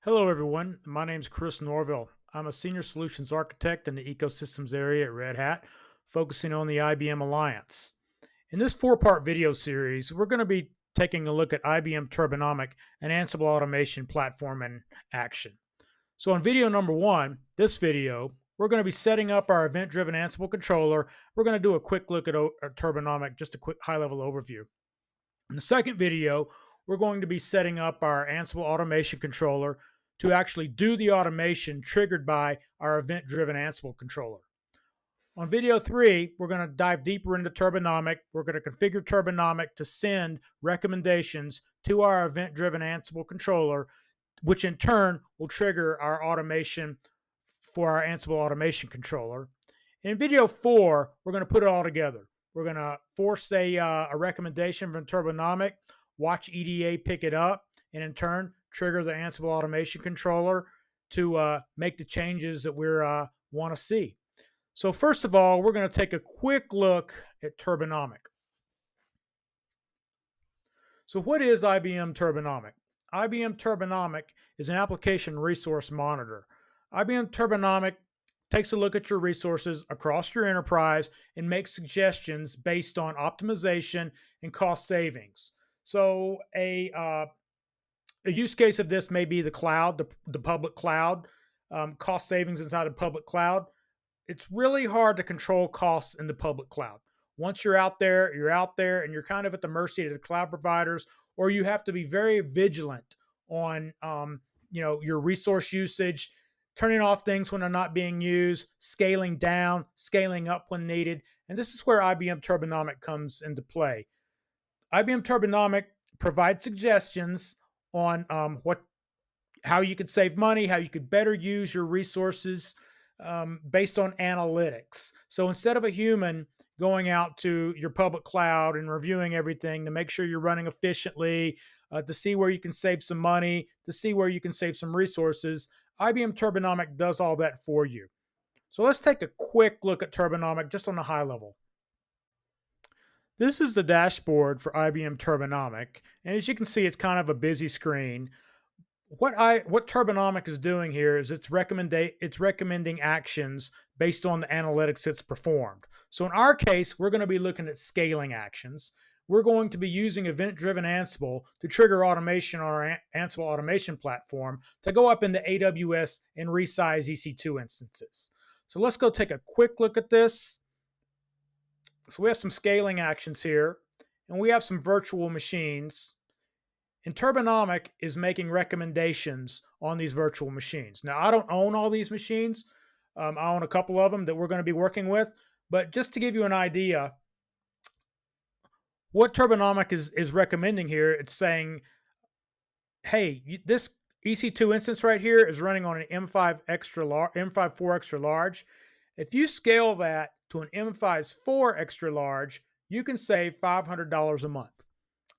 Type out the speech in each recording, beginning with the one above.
Hello, everyone. My name is Chris Norville. I'm a senior solutions architect in the ecosystems area at Red Hat, focusing on the IBM Alliance. In this four-part video series, we're going to be taking a look at IBM Turbonomic and Ansible automation platform in action. So in video number one, this video, we're going to be setting up our Event Driven Ansible controller. We're going to do a quick look at Turbonomic, just a quick high-level overview. In the second video, we're going to be setting up our Ansible automation controller to actually do the automation triggered by our event-driven Ansible controller. On video three, we're going to dive deeper into Turbonomic. We're going to configure Turbonomic to send recommendations to our event-driven Ansible controller, which in turn will trigger our automation for our Ansible automation controller. In video four, we're going to put it all together. We're going to force a recommendation from Turbonomic, watch EDA pick it up, and in turn, trigger the Ansible automation controller to make the changes that we want to see. So first of all, we're going to take a quick look at Turbonomic. So what is IBM Turbonomic? IBM Turbonomic is an application resource monitor. IBM Turbonomic takes a look at your resources across your enterprise and makes suggestions based on optimization and cost savings. So a use case of this may be the cloud, the public cloud, cost savings inside of public cloud. It's really hard to control costs in the public cloud. Once you're out there, and you're kind of at the mercy of the cloud providers, or you have to be very vigilant on your resource usage, turning off things when they're not being used, scaling down, scaling up when needed. And this is where IBM Turbonomic comes into play. IBM Turbonomic provides suggestions on how you could save money, how you could better use your resources based on analytics. So instead of a human going out to your public cloud and reviewing everything to make sure you're running efficiently, to see where you can save some money, to see where you can save some resources, IBM Turbonomic does all that for you. So let's take a quick look at Turbonomic just on a high level. This is the dashboard for IBM Turbonomic, and as you can see, it's kind of a busy screen. What Turbonomic is doing here is it's recommending actions based on the analytics it's performed. So in our case, we're going to be looking at scaling actions. We're going to be using event-driven Ansible to trigger automation on our Ansible automation platform to go up into AWS and resize EC2 instances. So let's go take a quick look at this. So we have some scaling actions here, and we have some virtual machines. And Turbonomic is making recommendations on these virtual machines. Now, I don't own all these machines. I own a couple of them that we're going to be working with. But just to give you an idea, what Turbonomic is recommending here, it's saying, hey, this EC2 instance right here is running on an M5 4 extra large. If you scale that to an M5 4 extra large, you can save $500 a month.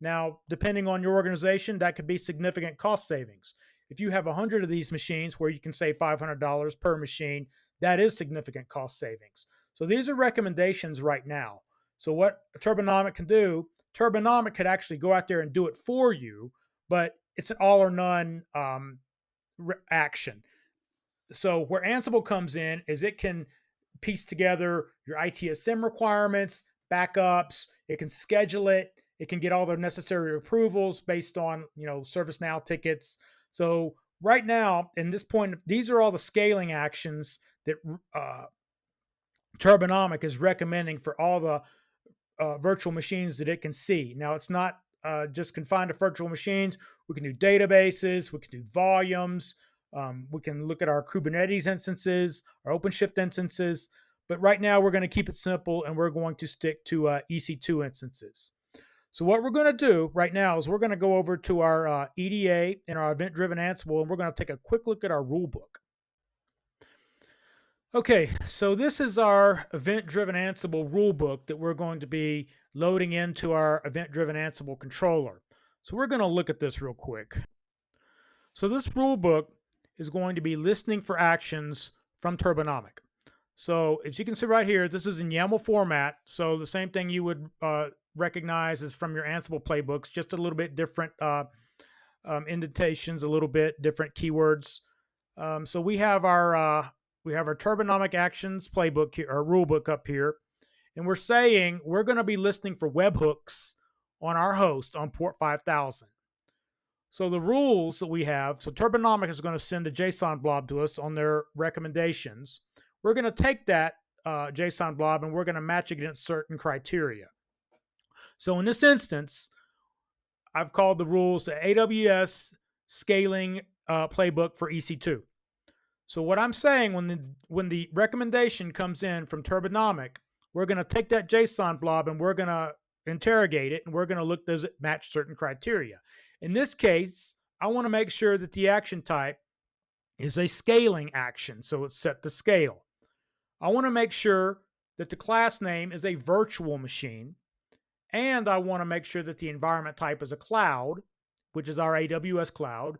Now, depending on your organization, that could be significant cost savings. If you have 100 of these machines where you can save $500 per machine, that is significant cost savings. So these are recommendations right now. So what Turbonomic can do, Turbonomic could actually go out there and do it for you, but it's an all or none action. So where Ansible comes in is it can piece together your ITSM requirements, backups, it can schedule it, it can get all the necessary approvals based on, ServiceNow tickets. So right now, in this point, these are all the scaling actions that Turbonomic is recommending for all the virtual machines that it can see. Now, it's not just confined to virtual machines. We can do databases, we can do volumes, we can look at our Kubernetes instances, our OpenShift instances. But right now, we're going to keep it simple, and we're going to stick to EC2 instances. So what we're going to do right now is we're going to go over to our EDA and our event-driven Ansible, and we're going to take a quick look at our rulebook. Okay, so this is our event-driven Ansible rulebook that we're going to be loading into our event-driven Ansible controller. So we're going to look at this real quick. So this rulebook is going to be listening for actions from Turbonomic. So as you can see right here, this is in YAML format. So the same thing you would recognize as from your Ansible playbooks, just a little bit different indentations a little bit, different keywords. So we have our Turbonomic Actions playbook here, or rulebook up here, and we're saying we're going to be listening for webhooks on our host on port 5000. So the rules that we have, so Turbonomic is going to send a JSON blob to us on their recommendations. We're going to take that JSON blob and we're going to match it against certain criteria. So in this instance, I've called the rules the AWS scaling playbook for EC2. So what I'm saying, when the recommendation comes in from Turbonomic, we're going to take that JSON blob and we're going to interrogate it, and we're going to look, does it match certain criteria? In this case, I want to make sure that the action type is a scaling action, so it's set to scale. I want to make sure that the class name is a virtual machine, and I want to make sure that the environment type is a cloud, which is our AWS cloud.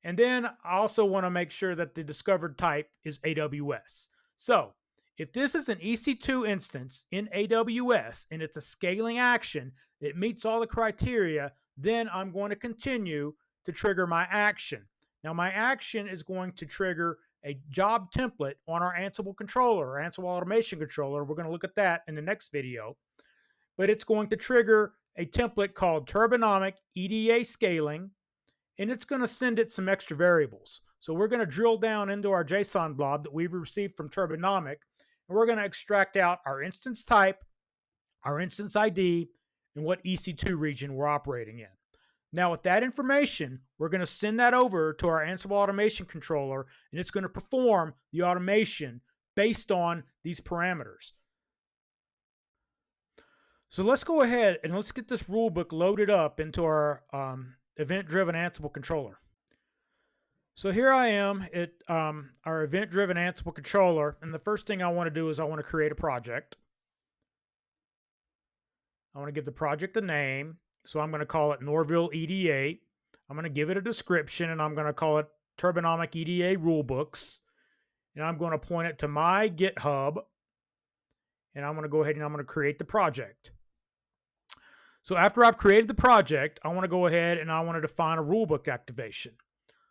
And then I also want to make sure that the discovered type is AWS. So if this is an EC2 instance in AWS and it's a scaling action that meets all the criteria, then I'm going to continue to trigger my action. Now my action is going to trigger a job template on our Ansible controller, or Ansible automation controller. We're going to look at that in the next video. But it's going to trigger a template called Turbonomic EDA scaling, and it's going to send it some extra variables. So we're going to drill down into our JSON blob that we've received from Turbonomic, and we're going to extract out our instance type, our instance ID, and what EC2 region we're operating in. Now with that information, we're going to send that over to our Ansible automation controller, and it's going to perform the automation based on these parameters. So let's go ahead and let's get this rulebook loaded up into our Event Driven Ansible controller. So here I am at our Event Driven Ansible controller, and the first thing I want to do is I want to create a project. I want to give the project a name, so I'm going to call it Norville EDA. I'm going to give it a description, and I'm going to call it Turbonomic EDA Rulebooks, and I'm going to point it to my GitHub, and I'm going to go ahead and I'm going to create the project. So after I've created the project, I want to go ahead and I want to define a rulebook activation.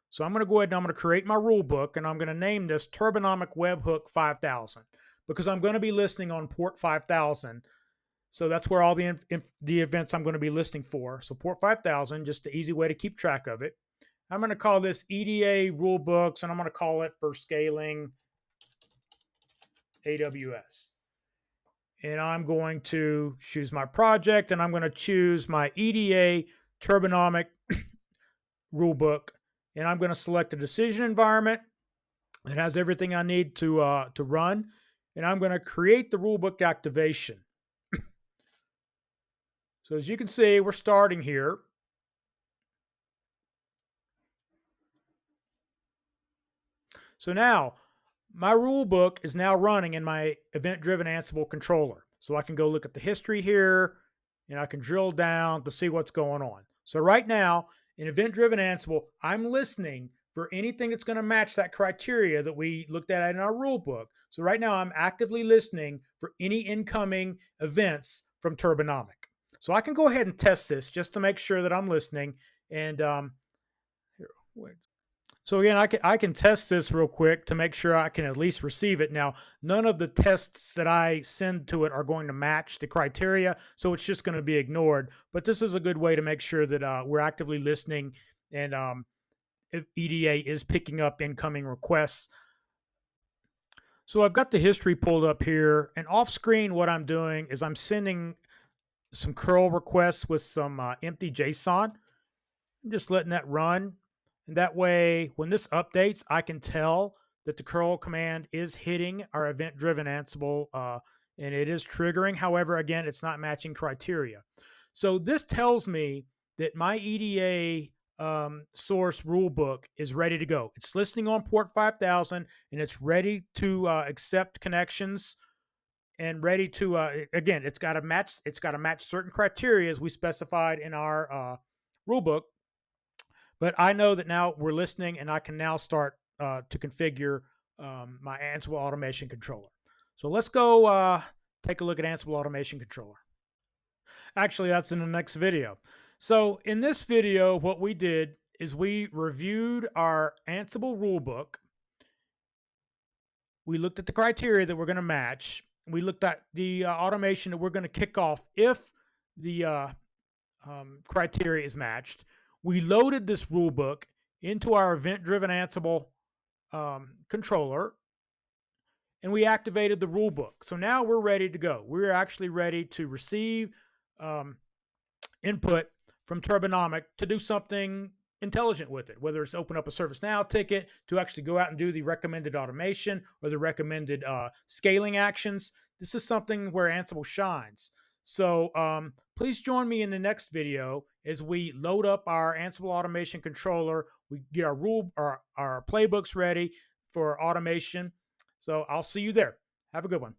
So I'm going to go ahead and I'm going to create my rulebook, and I'm going to name this Turbonomic Webhook 5000 because I'm going to be listening on port 5000. So that's where all the events I'm going to be listening for. So port 5000, just the easy way to keep track of it. I'm going to call this EDA Rulebooks, and I'm going to call it for scaling AWS. And I'm going to choose my project, and I'm going to choose my EDA Turbonomic rulebook, and I'm going to select a decision environment that has everything I need to run, and I'm going to create the rulebook activation. So as you can see, we're starting here. So now my rulebook is now running in my Event Driven Ansible controller. So I can go look at the history here, and I can drill down to see what's going on. So right now in Event Driven Ansible, I'm listening for anything that's going to match that criteria that we looked at in our rulebook. So right now I'm actively listening for any incoming events from Turbonomic. So I can go ahead and test this just to make sure that I'm listening. And here, wait. So again, I can test this real quick to make sure I can at least receive it. Now, none of the tests that I send to it are going to match the criteria, so it's just going to be ignored. But this is a good way to make sure that we're actively listening, and if EDA is picking up incoming requests. So I've got the history pulled up here, and off screen what I'm doing is I'm sending some curl requests with some empty JSON. I'm just letting that run. And that way, when this updates, I can tell that the curl command is hitting our event-driven Ansible, and it is triggering. However, again, it's not matching criteria. So this tells me that my EDA source rulebook is ready to go. It's listening on port 5000, and it's ready to accept connections, and ready to again, it's got to match certain criteria as we specified in our rulebook. But I know that now we're listening, and I can now start to configure my Ansible automation controller. So let's go take a look at Ansible automation controller. Actually, that's in the next video. So in this video, what we did is we reviewed our Ansible rulebook. We looked at the criteria that we're going to match. We looked at the automation that we're going to kick off if the criteria is matched. We loaded this rulebook into our Event Driven Ansible controller, and we activated the rulebook. So now we're ready to go. We're actually ready to receive input from Turbonomic to do something intelligent with it, whether it's open up a ServiceNow ticket to actually go out and do the recommended automation or the recommended scaling actions. This is something where Ansible shines. So please join me in the next video as we load up our Ansible automation controller. We get our playbooks ready for automation. So I'll see you there. Have a good one.